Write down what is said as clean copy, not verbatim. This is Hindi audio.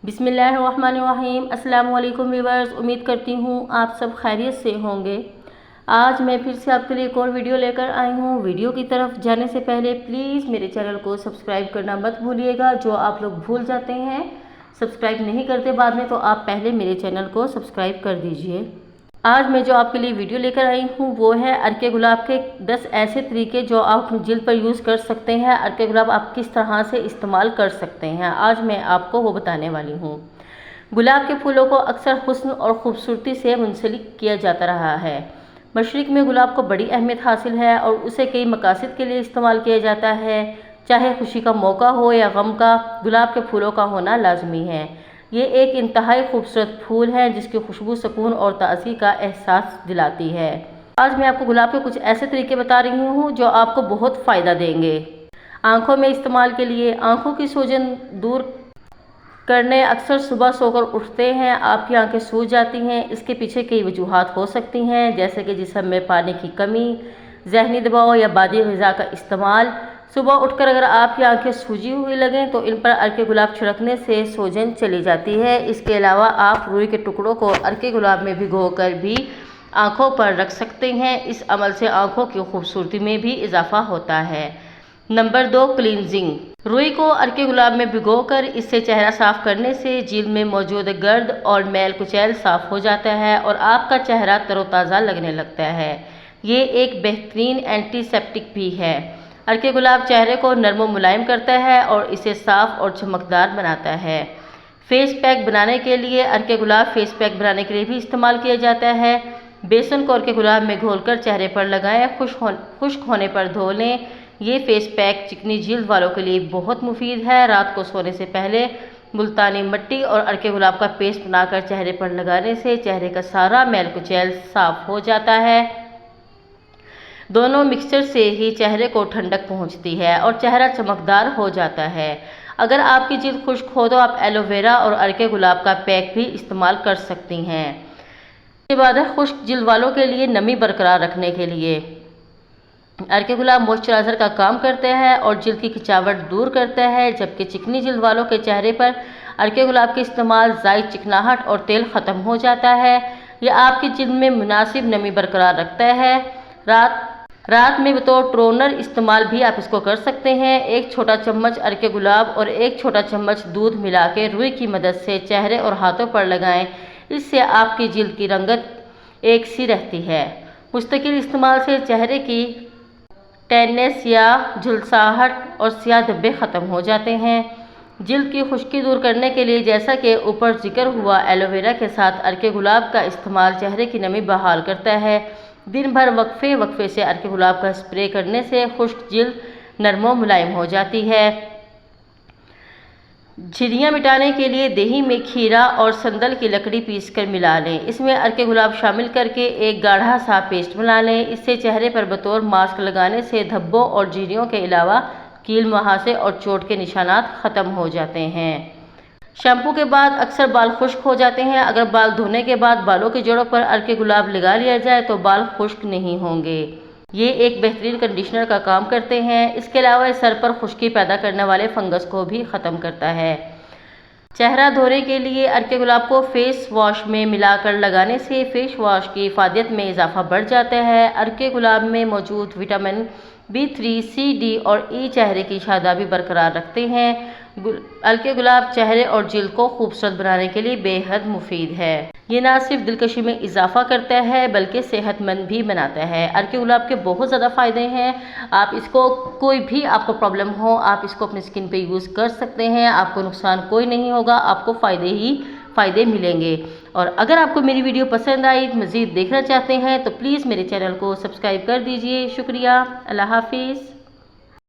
बिस्मिल्लाहिर्रहमानिर्रहीम। अस्सलाम वालेकुम व्यूअर्स, उम्मीद करती हूँ आप सब खैरियत से होंगे। आज मैं फिर से आपके लिए एक और वीडियो लेकर आई हूँ। वीडियो की तरफ जाने से पहले प्लीज़ मेरे चैनल को सब्सक्राइब करना मत भूलिएगा। जो आप लोग भूल जाते हैं, सब्सक्राइब नहीं करते बाद में, तो आप पहले मेरे चैनल को सब्सक्राइब कर दीजिए। आज मैं जो आपके लिए वीडियो लेकर आई हूँ वो है अर्के गुलाब के 10 ऐसे तरीके जो आप अपनी जिल्द पर यूज़ कर सकते हैं। अर्के गुलाब आप किस तरह से इस्तेमाल कर सकते हैं, आज मैं आपको वो बताने वाली हूँ। गुलाब के फूलों को अक्सर हुस्न और ख़ूबसूरती से मुंसलिक किया जाता रहा है। मशरिक़ में गुलाब को बड़ी अहमियत हासिल है और उसे कई मकासद के लिए इस्तेमाल किया जाता है। चाहे खुशी का मौका हो या गम का, गुलाब के फूलों का होना लाजमी है। ये एक इंतहाई खूबसूरत फूल है जिसकी खुशबू सुकून और ताज़गी का एहसास दिलाती है। आज मैं आपको गुलाब के कुछ ऐसे तरीके बता रही हूँ जो आपको बहुत फ़ायदा देंगे। आँखों में इस्तेमाल के लिए, आँखों की सूजन दूर करने अक्सर सुबह सोकर उठते हैं आपकी आंखें सूज जाती हैं। इसके पीछे कई वजूहात हो सकती हैं, जैसे कि जिस्म में पानी की कमी, जहनी दबाव या बादी ग़िज़ा का इस्तेमाल। सुबह उठकर अगर आपकी आंखें सूजी हुई लगें तो इन पर अर्के गुलाब छिड़कने से सूजन चली जाती है। इसके अलावा आप रुई के टुकड़ों को अर्के गुलाब में भिगोकर भी आँखों पर रख सकते हैं। इस अमल से आँखों की खूबसूरती में भी इजाफा होता है। Number 2, cleansing. रुई को अर्के गुलाब में भिगोकर इससे चेहरा साफ़ करने से जिल्द में मौजूद गर्द और मैल कुचैल साफ़ हो जाता है और आपका चेहरा तरोताज़ा लगने लगता है। ये एक बेहतरीन एंटीसेप्टिक भी है। अर्के गुलाब चेहरे को नरम व मुलायम करता है और इसे साफ़ और चमकदार बनाता है। फेस पैक बनाने के लिए, अर्के गुलाब फेस पैक बनाने के लिए भी इस्तेमाल किया जाता है। बेसन को अर्के गुलाब में घोलकर चेहरे पर लगाएं, खुश्क होने पर धो लें। ये फेस पैक चिकनी जिल्द वालों के लिए बहुत मुफीद है। रात को सोने से पहले मुल्तानी मिट्टी और अर्के गुलाब का पेस्ट बनाकर चेहरे पर लगाने से चेहरे का सारा मैल कुचैल साफ़ हो जाता है। दोनों मिक्सचर से ही चेहरे को ठंडक पहुंचती है और चेहरा चमकदार हो जाता है। अगर आपकी जिल्द खुश्क हो तो आप एलोवेरा और अर्के गुलाब का पैक भी इस्तेमाल कर सकती हैं। इसके बाद है खुश्क जिल्द वालों के लिए नमी बरकरार रखने के लिए। अर्के गुलाब मॉइस्चराइज़र का काम करता है और जिल्द की खिंचावट दूर करता है, जबकि चिकनी जिल्द वालों के चेहरे पर अर्के गुलाब के इस्तेमाल ज़ायद चिकनाहट और तेल ख़त्म हो जाता है। यह आपकी जिल्द में मुनासिब नमी बरकरार रखता है। रात में बतौर टोनर इस्तेमाल भी आप इसको कर सकते हैं। एक छोटा चम्मच अर्के गुलाब और एक छोटा चम्मच दूध मिला के रुई की मदद से चेहरे और हाथों पर लगाएं। इससे आपकी जिल्द की रंगत एक सी रहती है। मुस्तकिल इस्तेमाल से चेहरे की टैननेस या झुलसाहट और स्याह धब्बे ख़त्म हो जाते हैं। जिल्द की खुश्की दूर करने के लिए, जैसा कि ऊपर जिक्र हुआ, एलोवेरा के साथ अर्के गुलाब का इस्तेमाल चेहरे की नमी बहाल करता है। दिन भर वक्फे से अर्के गुलाब का स्प्रे करने से खुश्क जिल्द नरम व मुलायम हो जाती है। झिर्रियाँ मिटाने के लिए दही में खीरा और संदल की लकड़ी पीसकर मिला लें। इसमें अर्के गुलाब शामिल करके एक गाढ़ा सा पेस्ट बना लें। इससे चेहरे पर बतौर मास्क लगाने से धब्बों और झिर्रियों के अलावा कील, मुहासे और चोट के निशानात ख़त्म हो जाते हैं। शैम्पू के बाद अक्सर बाल खुश्क हो जाते हैं। अगर बाल धोने के बाद बालों की जड़ों पर अर्के गुलाब लगा लिया जाए तो बाल खुश्क नहीं होंगे। ये एक बेहतरीन कंडीशनर का काम करते हैं। इसके अलावा सर पर खुश्की पैदा करने वाले फंगस को भी ख़त्म करता है। चेहरा धोने के लिए अर्के गुलाब को फेस वॉश में मिलाकर लगाने से फेस वॉश की इफ़ादियत में इजाफा बढ़ जाता है। अर्के गुलाब में मौजूद विटामिन B3, C, D और E चेहरे की शादाबी बरकरार रखते हैं। अर्के गुलाब चेहरे और जिल्द को खूबसूरत बनाने के लिए बेहद मुफीद है। ये ना सिर्फ दिलकशी में इजाफा करता है बल्कि सेहतमंद भी बनाता है। अर्के गुलाब के बहुत ज़्यादा फ़ायदे हैं। आप इसको, कोई भी आपको प्रॉब्लम हो, आप इसको अपनी स्किन पे यूज़ कर सकते हैं। आपको नुकसान कोई नहीं होगा, आपको फ़ायदे ही फ़ायदे मिलेंगे। और अगर आपको मेरी वीडियो पसंद आई, मज़ीद देखना चाहते हैं तो प्लीज़ मेरे चैनल को सब्सक्राइब कर दीजिए। शुक्रिया। अल्लाह हाफिज़।